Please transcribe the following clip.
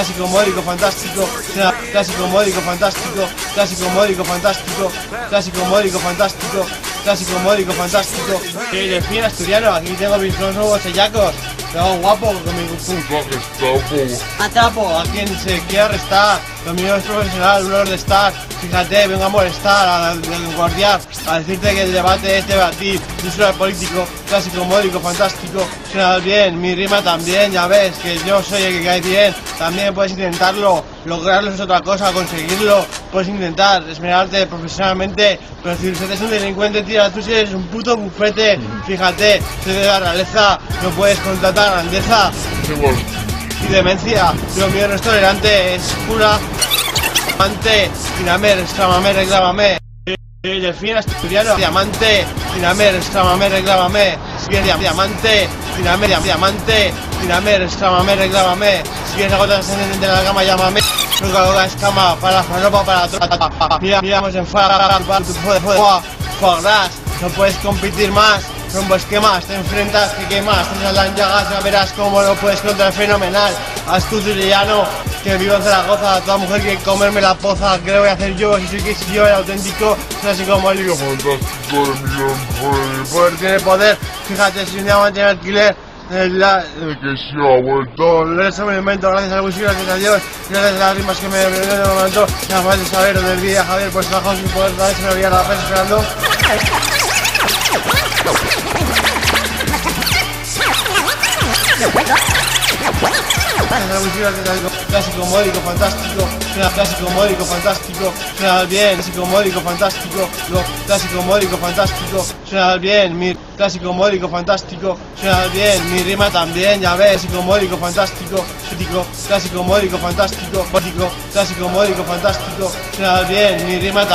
clásico módico fantástico, clásico módico fantástico, clásico módico fantástico, clásico módico fantástico, clásico módico fantástico. Que delfín asturiano, aquí tengo mis dos nuevos sellacos. Luego guapo con mi Gestapo, a quien se quiera arrestar. Lo mío es profesional, un de estar. Fíjate, vengo a molestar, a guardiar, a decirte que el debate es debatir. Yo soy el político, clásico, módico, fantástico. Suena bien, mi rima también, ya ves, que yo soy el que cae bien. También puedes intentarlo, lograrlo es otra cosa, conseguirlo. Puedes intentar, esmerarte profesionalmente, pero si usted es un delincuente, tira, tú eres un puto bufete. Fíjate, soy de la realeza, no puedes contratar grandeza y demencia. Lo mío no es tolerante, es pura diamante, dinamer, exclámame, reclámame. El delfín asturiano, diamante, dinamer, exclámame, reclámame. Si es diamante, diamante, dinamer, exclámame, reclámame. Si es agotas de la cama, llámame. Nunca hago escama para ropa para atrás. Miramos en Fogras, no puedes competir más. Rompo esquemas, te enfrentas, que quemas, te saldrán llagas, ya verás cómo lo puedes contra el fenomenal. Astuto y llano, que vivo en Zaragoza, toda mujer quiere comerme la poza, ¿qué le voy a hacer yo? Si soy que si yo, el auténtico, clásico módico fantástico de millón. Poder tiene poder, fíjate, si un día mantiene alquiler, el que se ha vuelto. Eso me lo invento, gracias al músico, gracias a Dios, gracias a las rimas que me momento. Ya me falta saber dónde vivía Javier, pues trabajamos sin poder, tal vez se me olvidara la prensa esperando. Clásico módico fantástico, clásico módico fantástico, suena bien, clásico módico fantástico, clásico módico fantástico, suena bien, mi clásico módico fantástico, suena bien, mi rima también, ya ves, clásico módico fantástico, clásico módico fantástico, clásico módico fantástico, suena bien, mi rima también.